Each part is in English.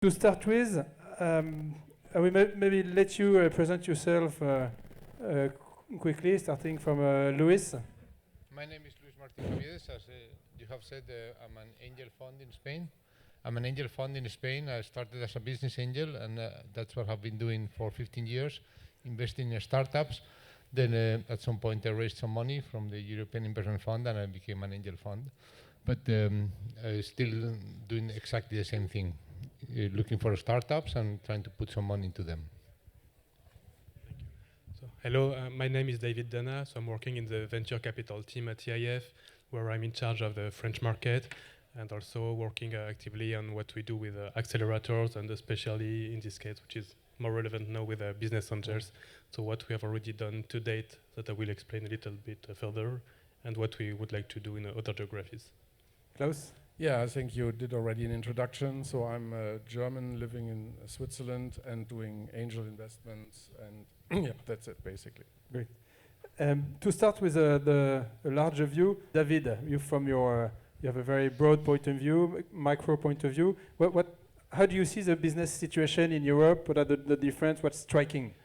To start with, I will maybe let you present yourself quickly, starting from Luis. My name is Luis Martin Cabiedes. As you have said, I'm an angel fund in Spain. I'm an angel fund in Spain. I started as a business angel, and that's what I've been doing for 15 years, investing in startups. Then at some point I raised some money from the European Investment Fund, and I became an angel fund. But still doing exactly the same thing, looking for startups and trying to put some money into them. So, hello, my name is David Dana. So I'm working in the venture capital team at EIF, where I'm in charge of the French market and also working actively on what we do with accelerators, and especially in this case, which is more relevant now with business angels. So what we have already done to date that I will explain a little bit further, and what we would like to do in other geographies. Klaus? Yeah, I think you did already an introduction. So I'm a German living in Switzerland and doing angel investments, and yeah, that's it basically. Great. To start with the larger view, David, you have a very broad point of view, micro point of view. How do you see the business situation in Europe? What are the difference? What's striking?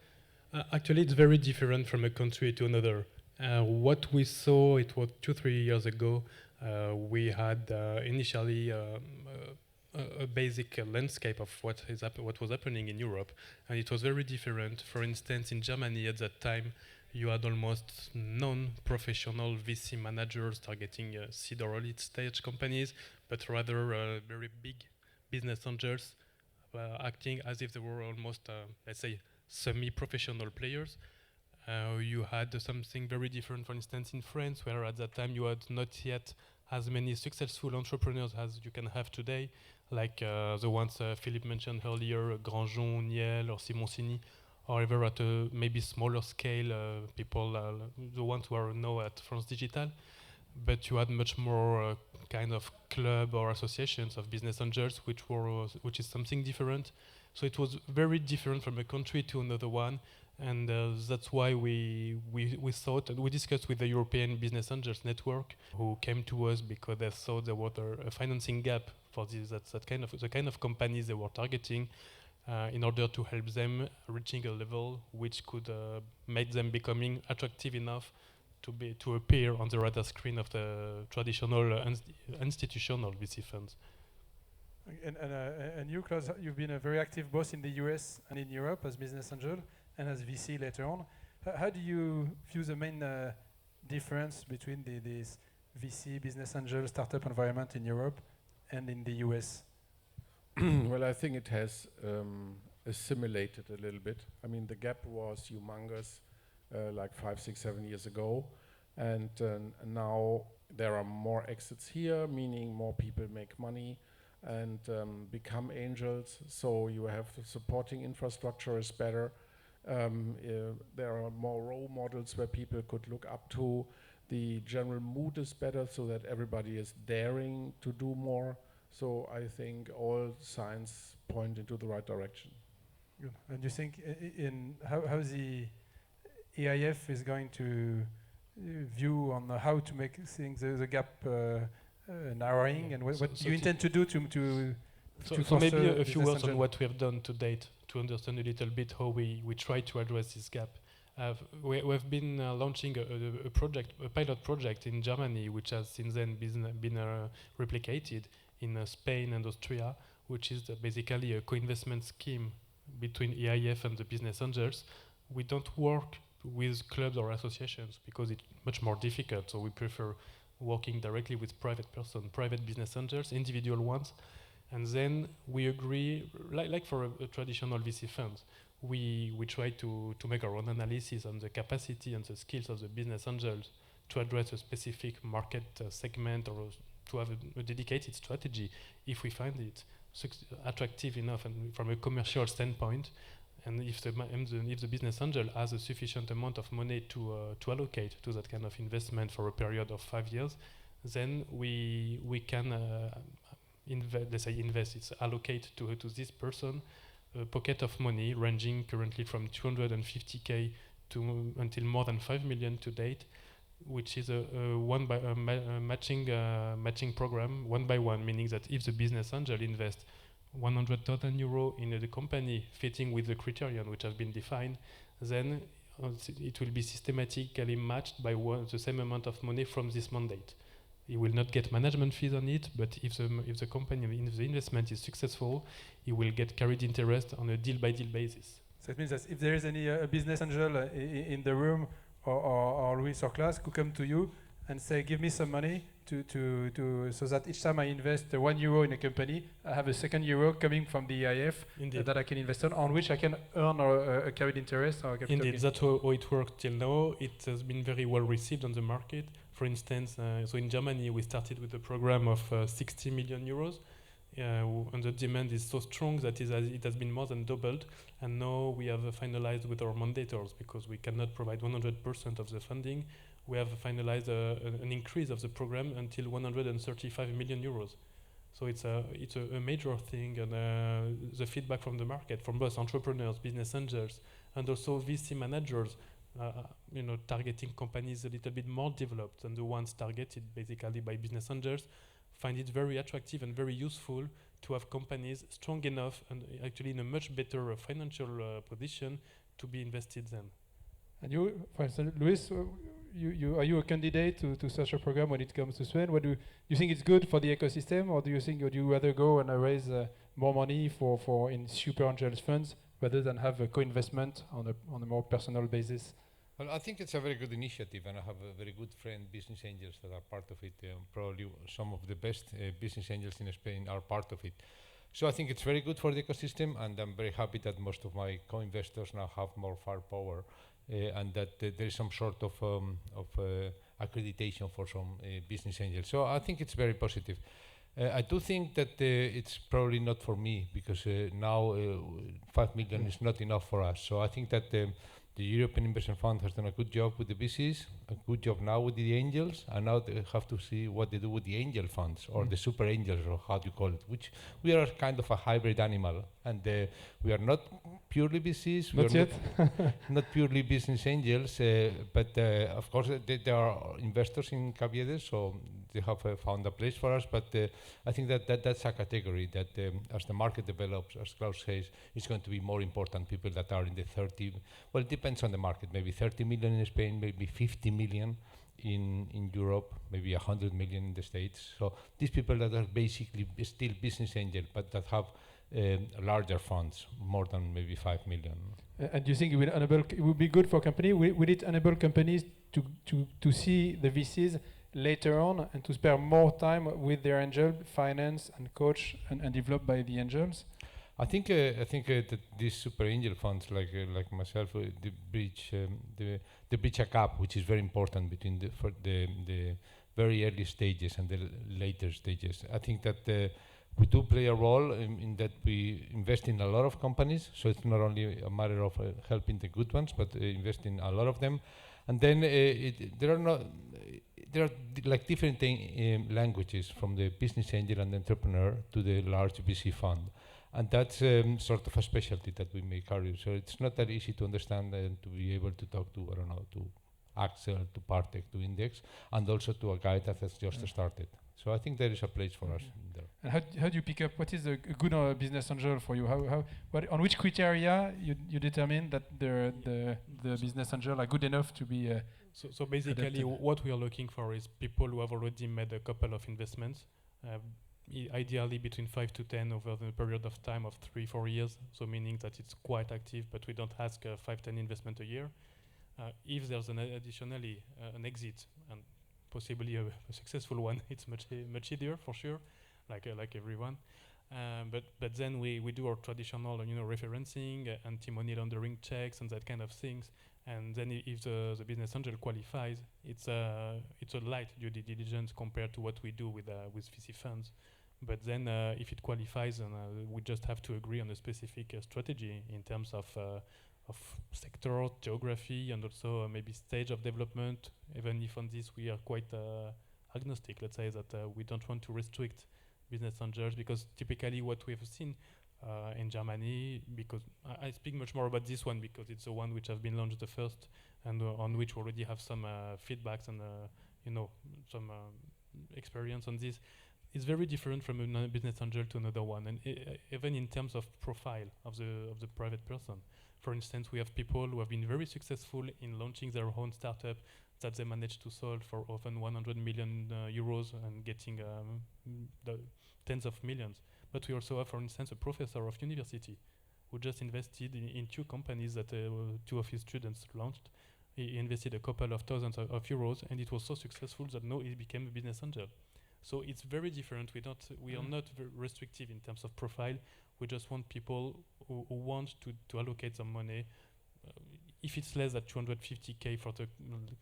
Actually, it's very different from a country to another. What we saw, it was 2-3 years ago. We had initially a basic landscape of what was happening in Europe, and it was very different. For instance, in Germany at that time, you had almost non-professional VC managers targeting seed or early stage companies, but rather very big business angels acting as if they were almost, let's say, semi-professional players. You had something very different, for instance, in France, where at that time you had not yet as many successful entrepreneurs as you can have today, like the ones Philippe mentioned earlier, Grandjean, Niel, or Simoncini. However, at a maybe smaller scale, people, the ones who are now at France Digitale, but you had much more kind of club or associations of business angels, which is something different. So it was very different from a country to another one, and that's why we thought, and we discussed with the European Business Angels Network, who came to us because they thought there was a financing gap for the kind of companies they were targeting, in order to help them reaching a level which could make them becoming attractive enough to appear on the radar screen of the traditional institutional VC funds. And you, Klaus, you've been very active both in the US and in Europe as business angel and as VC later on. How do you view the main difference between this VC, business angel, startup environment in Europe and in the US? Well, I think it has assimilated a little bit. I mean, the gap was humongous like 5, 6, 7 years ago. And now there are more exits here, meaning more people make money and become angels. So you have the supporting infrastructure is better. There are more role models where people could look up to. The general mood is better so that everybody is daring to do more. So I think all signs point into the right direction. Good. And you think how the EIF is going to view on how to make things the gap narrowing, and what you intend to do to so maybe a few words on what we have done to date to understand a little bit how we try to address this gap. We've been launching a pilot project in Germany, which has since then been replicated in Spain and Austria, which is basically a co-investment scheme between EIF and the business angels. We don't work with clubs or associations because it's much more difficult, so we prefer working directly with private business angels, individual ones, and then we agree, like for a traditional VC fund, we try to make our own analysis on the capacity and the skills of the business angels to address a specific market segment, or to have a dedicated strategy if we find it attractive enough and from a commercial standpoint, and if the business angel has a sufficient amount of money to allocate to that kind of investment for a period of 5 years, then we can invest. It's allocate to this person a pocket of money ranging currently from 250K to until more than 5 million to date, which is a matching program 1 by 1, meaning that if the business angel invests 100,000 euro in the company fitting with the criterion which have been defined, then it will be systematically matched by the same amount of money from this mandate. He will not get management fees on it, but if the company, if the investment is successful, he will get carried interest on a deal-by-deal basis. So it means that if there is any business angel in the room, or Luis or Klaus could come to you and say, give me some money so that each time I invest €1 in a company, I have a second euro coming from the EIF that I can invest on which I can earn a carried interest or a capital Indeed, gain. that's how it worked till now. It has been very well received on the market. For instance, so in Germany, we started with a program of 60 million euros. And the demand is so strong that it has been more than doubled. And now we have finalized with our mandators, because we cannot provide 100% of the funding. We have finalized an increase of the program until 135 million euros. So it's a major thing, and the feedback from the market, from both entrepreneurs, business angels, and also VC managers, targeting companies a little bit more developed than the ones targeted basically by business angels, find it very attractive and very useful to have companies strong enough and actually in a much better financial position to be invested in. And you, for instance, Luis, are you a candidate to such a program when it comes to Spain? What do you think it's good for the ecosystem, or do you rather go and raise more money for in super angels funds rather than have a co-investment on a more personal basis? Well, I think it's a very good initiative, and I have a very good friend, business angels, that are part of it. Probably some of the best business angels in Spain are part of it. So I think it's very good for the ecosystem, and I'm very happy that most of my co-investors now have more firepower, and that there is some sort of accreditation for some business angels. So I think it's very positive. I do think that it's probably not for me, because now 5 million is not enough for us. So I think that the European Investment Fund has done a good job with the VCs, a good job now with the angels, and now they have to see what they do with the angel funds, or the super angels, or how do you call it, which we are kind of a hybrid animal, and we are not purely VCs, Not yet. not purely business angels, but of course there are investors in Cabiedes, so they have found a place for us, but I think that's a category that as the market develops, as Klaus says, it's going to be more important people that are in the 30, well, it depends on the market, maybe 30 million in Spain, maybe 50 million in Europe, maybe 100 million in the States. So these people that are basically still business angel, but that have larger funds, more than maybe 5 million. And do you think it would be good for company? Will it enable companies to see the VCs later on and to spend more time with their angel, finance and coach and developed by the angels? I think that these super angel funds, like myself, they breach a gap, which is very important between the very early stages and the later stages. I think that we do play a role in that we invest in a lot of companies, so it's not only a matter of helping the good ones, but invest in a lot of them. And then there are like different languages from the business angel and the entrepreneur to the large VC fund. And that's sort of a specialty that we may carry. So it's not that easy to understand and to be able to talk to, to Axel, to Partech, to Index, and also to a guy that has just started. So I think there is a place for us in there. And how do you pick up what is a good business angel for you? On which criteria you determine that the business angel are good enough to be So basically adapted? What we are looking for is people who have already made a couple of investments, ideally between 5 to 10 over the period of time of 3-4 years, so meaning that it's quite active, but we don't ask 5-10 investment a year. If there's additionally an exit, and possibly a successful one, it's much easier for sure, like everyone. But then we do our traditional referencing, anti-money laundering checks and that kind of things. And then if the business angel qualifies, it's a light due diligence compared to what we do with VC funds. But then if it qualifies, we just have to agree on a specific strategy in terms of sector, geography, and also maybe stage of development. Even if on this we are quite agnostic, let's say that we don't want to restrict business angels, because typically what we have seen, in Germany, because I speak much more about this one because it's the one which has been launched the first and on which we already have some feedbacks and some experience on this. It's very different from a business angel to another one, and even in terms of profile of the private person. For instance, we have people who have been very successful in launching their own startup that they managed to solve for often 100 million euros and getting the tens of millions. But we also have, for instance, a professor of university who just invested in 2 companies that 2 of his students launched. He invested a couple of thousands of euros, and it was so successful that now he became a business angel. So it's very different. We are not very restrictive in terms of profile. We just want people who want to allocate some money. If it's less than 250k for the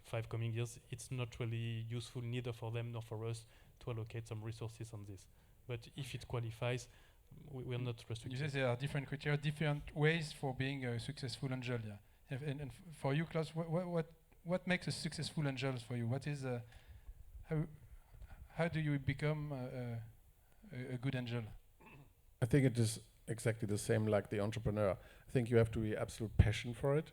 5 coming years, it's not really useful neither for them nor for us to allocate some resources on this. But if it qualifies, we are not restricted. You say there are different criteria, different ways for being a successful angel. Yeah. And for you, Klaus, what makes a successful angel for you? What is how do you become a good angel? I think it is exactly the same like the entrepreneur. I think you have to be absolute passion for it.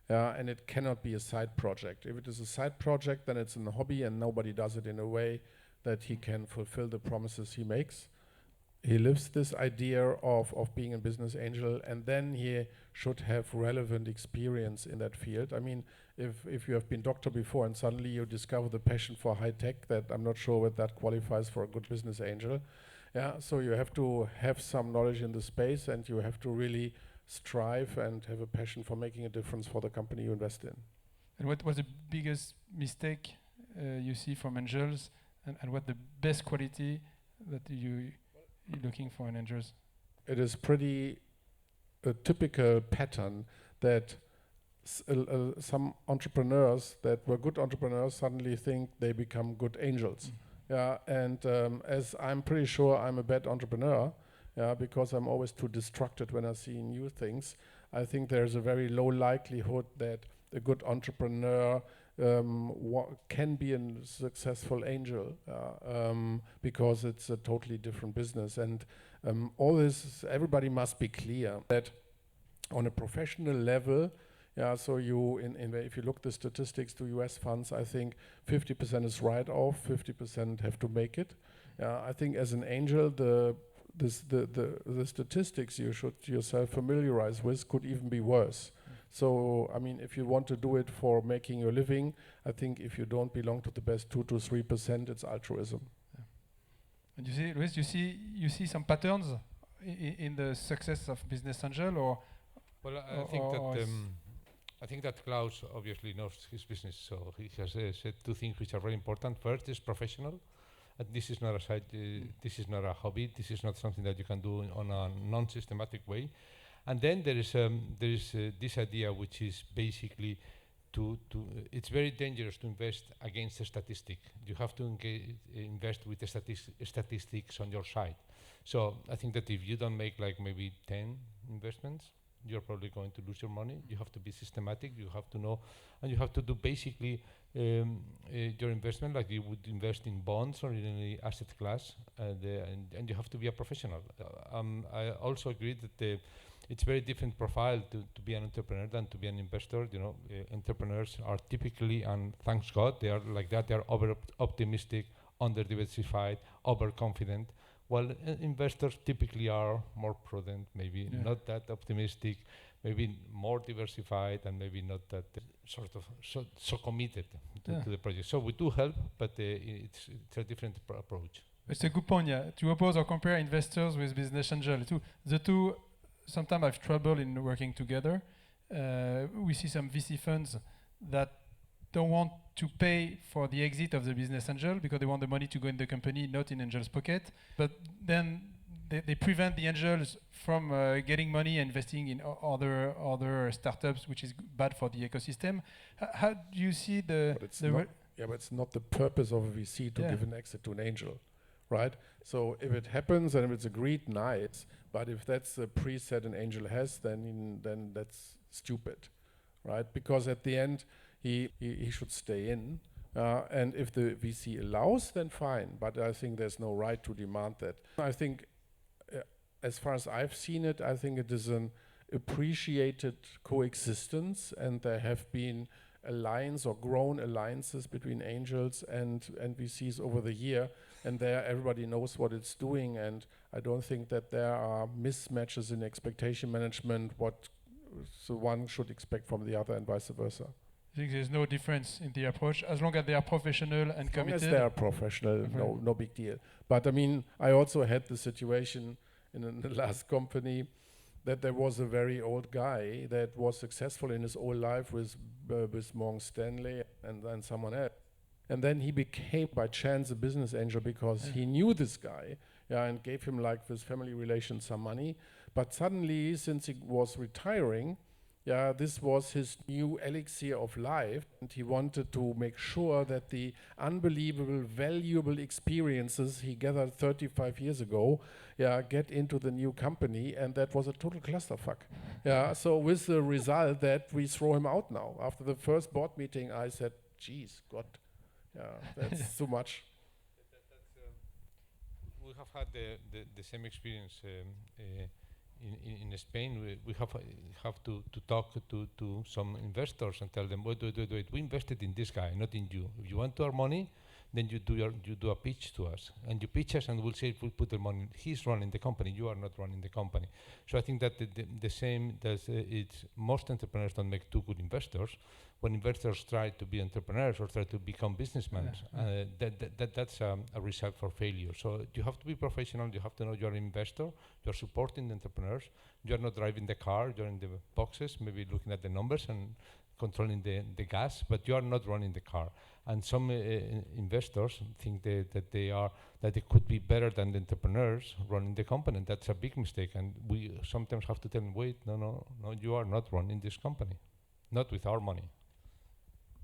And it cannot be a side project. If it is a side project, then it's a hobby and nobody does it in a way that he can fulfill the promises he makes. He lives this idea of being a business angel, and then he should have relevant experience in that field. I mean, if you have been doctor before and suddenly you discover the passion for high tech, that I'm not sure whether that qualifies for a good business angel. Yeah, so you have to have some knowledge in the space, and you have to really strive and have a passion for making a difference for the company you invest in. And what was the biggest mistake you see from angels, and what the best quality that you're looking for in angels? It is pretty a typical pattern that some entrepreneurs that were good entrepreneurs suddenly think they become good angels. Yeah, and as I'm pretty sure I'm a bad entrepreneur, because I'm always too distracted when I see new things. I think there's a very low likelihood that a good entrepreneur can be a successful angel because it's a totally different business. And all this, everybody must be clear that on a professional level, so if you look the statistics to US funds, I think 50% is write-off, 50% have to make it. I think as an angel, the statistics you should yourself familiarize with could even be worse. So, I mean, if you want to do it for making your living, I think if you don't belong to the best 2 to 3%, it's altruism. Yeah. And you see, Luis, you see some patterns in the success of business angel, or? Well, I think that Klaus obviously knows his business, so he has said 2 things which are very important. First is professional. And this is not a side. This is not a hobby. This is not something that you can do on a non-systematic way. And then there is this idea, which is basically it's very dangerous to invest against a statistic. You have to invest with the statistics on your side. So I think that if you don't make like maybe 10 investments, you're probably going to lose your money. You have to be systematic. You have to know, and you have to do basically your investment like you would invest in bonds or in any asset class, and you have to be a professional. I also agree that it's very different profile to be an entrepreneur than to be an investor. You know, entrepreneurs are typically, and thanks God, they are like that. They are over optimistic, under diversified, overconfident. While investors typically are more prudent, maybe not that optimistic, maybe more diversified, and maybe not that sort of so committed to the project. So we do help, but it's a different approach. It's a good point, yeah. To oppose or compare investors with business angel, the two sometimes have trouble in working together. We see some VC funds that don't want to pay for the exit of the business angel because they want the money to go in the company, not in angel's pocket. But then they prevent the angels from getting money and investing in other startups, which is bad for the ecosystem. How do you see but it's not the purpose of a VC to give an exit to an angel, right? So if it happens and if it's agreed, nice. But if that's the preset an angel has, then that's stupid, right? Because at the end, he should stay in. And if the VC allows, then fine. But I think there's no right to demand that. I think as far as I've seen it, I think it is an appreciated coexistence, and there have been alliance or grown alliances between angels and VCs over the year, and there everybody knows what it's doing, and I don't think that there are mismatches in expectation management, what so one should expect from the other and vice versa. I think there's no difference in the approach as long as they are professional and As long as committed. they are professional, no big deal. But I mean, I also had the situation in the last company that there was a very old guy that was successful in his whole life with Morgan Stanley and then someone else. And then he became by chance a business angel because he knew this guy, and gave him like with family relations some money. But suddenly, since he was retiring, this was his new elixir of life, and he wanted to make sure that the unbelievable, valuable experiences he gathered 35 years ago, get into the new company, and that was a total clusterfuck. So with the result that we throw him out now. After the first board meeting, I said, "Geez, God, that's too much." We have had the same experience in Spain. We have to talk to some investors and tell them, wait, we invested in this guy, not in you. If you want our money, then you do a pitch to us, and you pitch us, and we'll say if we put the money. He's running the company. You are not running the company. So I think that the same. It's most entrepreneurs don't make too good investors. When investors try to be entrepreneurs or try to become businessmen, that's a result for failure. So you have to be professional. You have to know you're an investor. You're supporting the entrepreneurs. You're not driving the car. You're in the boxes, maybe looking at the numbers and controlling the gas, but you are not running the car. And some investors think that they could be better than the entrepreneurs running the company. And that's a big mistake. And we sometimes have to tell them, wait, no, you are not running this company, not with our money.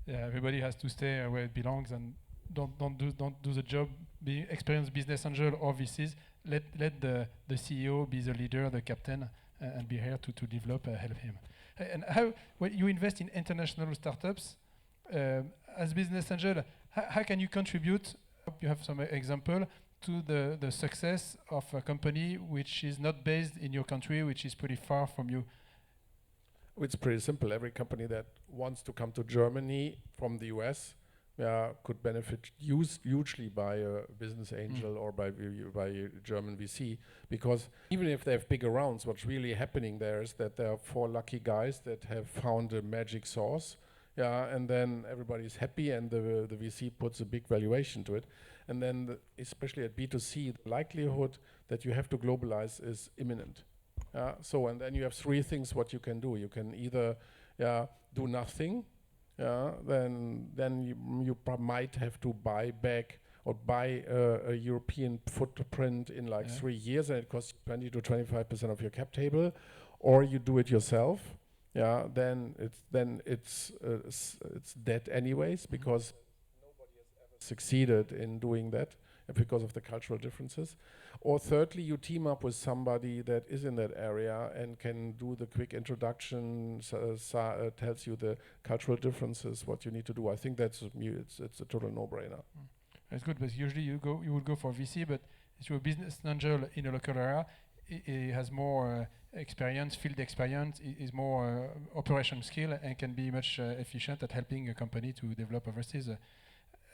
Yeah, everybody has to stay where it belongs, and don't do the job. Be experienced business angel or VCs. Let the CEO be the leader, the captain, and be here to develop, help him. And how when you invest in international startups as business angel, how can you contribute? You have some example to the success of a company which is not based in your country, which is pretty far from you. It's pretty simple. Every company that wants to come to Germany from the US could benefit hugely by a business angel or by a German VC, because even if they have bigger rounds, what's really happening there is that there are 4 lucky guys that have found a magic sauce, and then everybody's happy, and the VC puts a big valuation to it. And then especially at B2C, the likelihood that you have to globalize is imminent. So, and then you have 3 things what you can do. You can either do nothing, then you might have to buy back or buy a European footprint in like 3 years, and it costs 20 to 25% of your cap table, or you do it yourself. Then it's dead anyways, because nobody has ever succeeded in doing that because of the cultural differences. Or thirdly, you team up with somebody that is in that area and can do the quick introduction, tells you the cultural differences, what you need to do. I think it's a total no-brainer. It's good, but usually you would go for VC, but if you're a business angel in a local area, it has more experience, field experience, is more operation skill, and can be much efficient at helping a company to develop overseas.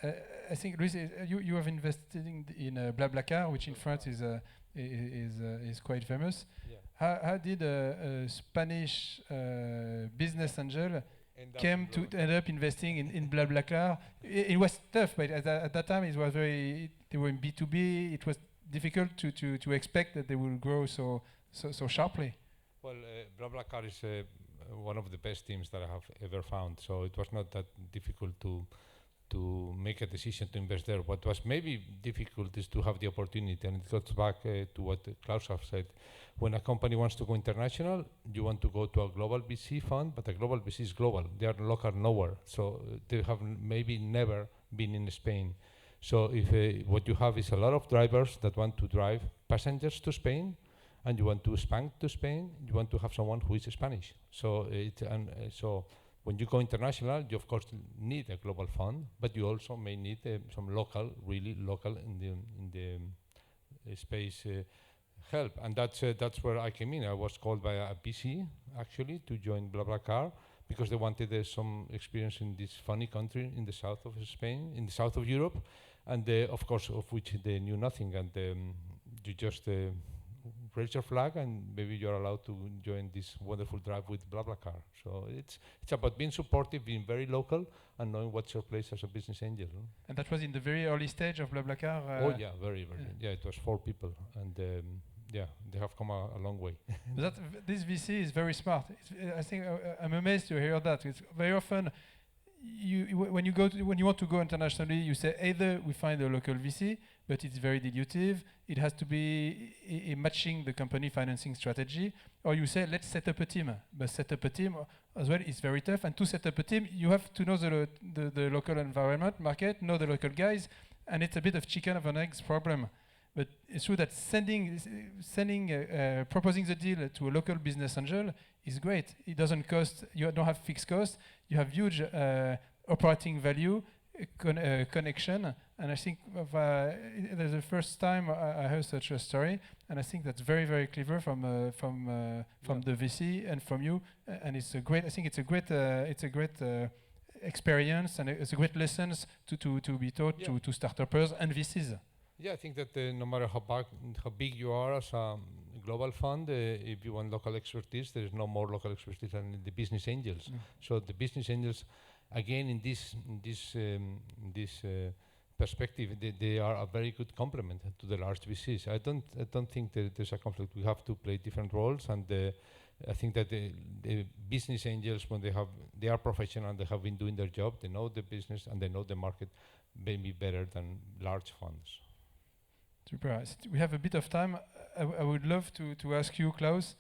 I think, Luis, you have invested in BlaBlaCar, which in France is quite famous. Yeah. How did a Spanish business angel end up investing in BlaBlaCar? It was tough, but at that time it was they were in B2B. It was difficult to expect that they will grow so sharply. Well, BlaBlaCar is one of the best teams that I have ever found. So it was not that difficult to make a decision to invest there. What was maybe difficult is to have the opportunity, and it goes back to what Klaus has said. When a company wants to go international, you want to go to a global VC fund, but a global VC is global. They are local nowhere, so they have maybe never been in Spain. So if what you have is a lot of drivers that want to drive passengers to Spain, and you want to expand to Spain, you want to have someone who is Spanish. So when you go international, you of course need a global fund, but you also may need some local, really local in the space, help, and that's where I came in. I was called by a VC actually to join BlaBlaCar because they wanted some experience in this funny country in the south of Spain, in the south of Europe, and of course of which they knew nothing. And you just raise your flag, and maybe you're allowed to join this wonderful drive with BlaBlaCar. So it's about being supportive, being very local, and knowing what's your place as a business angel. And that was in the very early stage of BlaBlaCar. Oh yeah, very. Yeah, it was 4 people, and yeah, they have come a long way. But this VC is very smart. I think I'm amazed to hear that. It's very often when you want to go internationally, you say either we find a local VC, but it's very dilutive. It has to be matching the company financing strategy, or you say let's set up a team. But set up a team as well is very tough. And to set up a team, you have to know the local environment, market, know the local guys, and it's a bit of chicken and eggs problem. But it's true that proposing the deal to a local business angel is great. It doesn't cost. You don't have fixed costs. You have huge operating value, connection, and I think there's the first time I heard such a story, and I think that's very, very clever from the VC and from you, and it's a great. I think it's a great experience, and it's a great lessons to be taught to startups and VCs. Yeah, I think that no matter how big you are as a global fund, if you want local expertise, there is no more local expertise than the business angels. So the business angels, again, in this perspective, they are a very good complement to the large VCs. I don't think that there's a conflict. We have to play different roles, and I think that the business angels, when they are professional and they have been doing their job, they know the business and they know the market maybe better than large funds. Super. We have a bit of time. I would love to ask you, Klaus,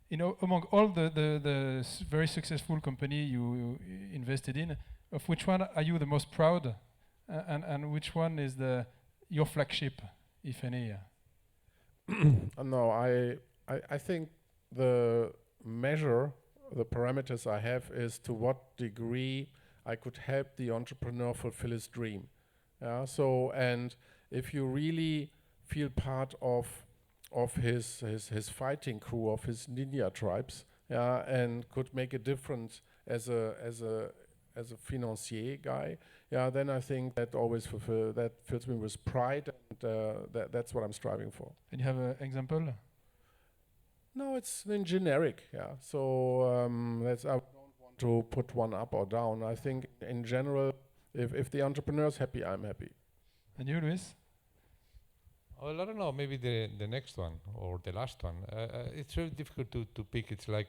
among all the very successful company you invested in, of which one are you the most proud, and which one is your flagship, if any? No, I think the parameters I have is to what degree I could help the entrepreneur fulfill his dream. So, and if you really feel part of his fighting crew, of his ninja tribes, and could make a difference as a financier guy, then I think that fills me with pride, and that's what I'm striving for. And you have an example? No, it's in generic. So I don't want to put one up or down. I think in general, if the entrepreneur's happy, I'm happy. And you, Luis? Well, I don't know, maybe the next one or the last one. It's very difficult to pick. It's like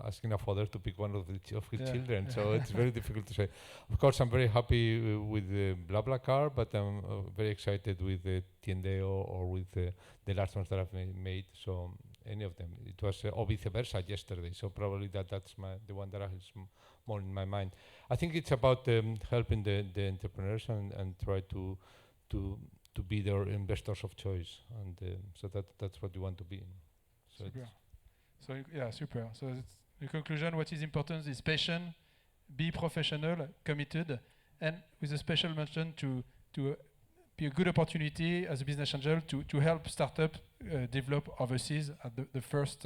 asking a father to pick one of his children, so it's very difficult to say. Of course, I'm very happy with BlaBlaCar, but I'm very excited with Tiendeo or with the last ones that I've made, so any of them. It was or vice versa yesterday, so probably that's the one that is more in my mind. I think it's about helping the entrepreneurs and try to be their investors of choice, and so that's what you want to be. So super. So super. So in conclusion, what is important is patient, be professional, committed, and with a special mention to be a good opportunity as a business angel to help startup develop overseas at the first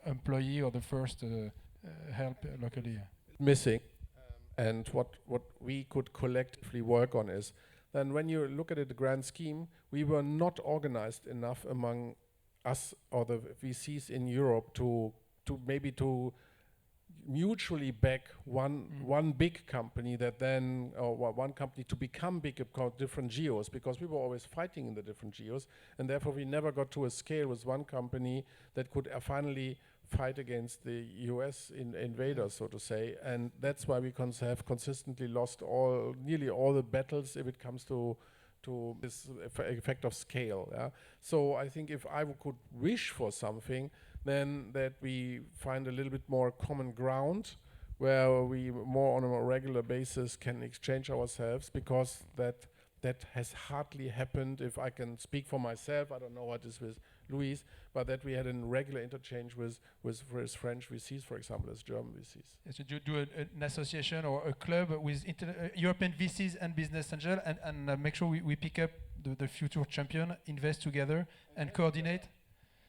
employee or the first help locally. Missing. And what we could collectively work on is, then when you look at it, the grand scheme, we were not organized enough among us or the VCs in Europe to mutually back one big company that then, or one company to become big across different geos, because we were always fighting in the different geos, and therefore we never got to a scale with one company that could finally fight against the US invaders, so to say, and that's why we have consistently lost nearly all the battles if it comes to this effect of scale. So I think if I could wish for something, then that we find a little bit more common ground where we more on a regular basis can exchange ourselves, because that has hardly happened. If I can speak for myself, I don't know what is with Luis, but that we had a regular interchange with French VCs, for example, as German VCs. Yes, so you do an association or a club with European VCs and business angel, and make sure we pick up the future champion invest together and coordinate.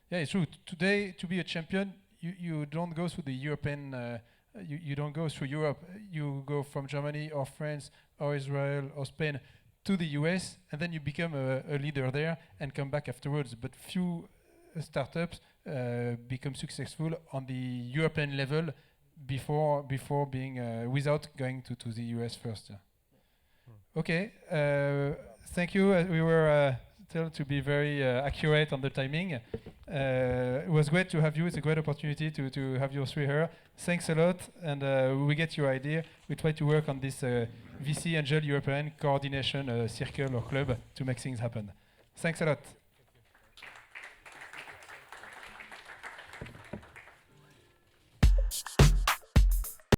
Yeah, it's true. Today, to be a champion, you don't go through the European. You don't go through Europe. You go from Germany or France or Israel or Spain to the US, and then you become a leader there and come back afterwards. But few startups become successful on the European level before being without going to the US first. Okay, thank you. We were told to be very accurate on the timing. It was great to have you. It's a great opportunity to have you three here. Thanks a lot, and we get your idea. We try to work on this VC Angel European coordination circle or club to make things happen. Thanks a lot.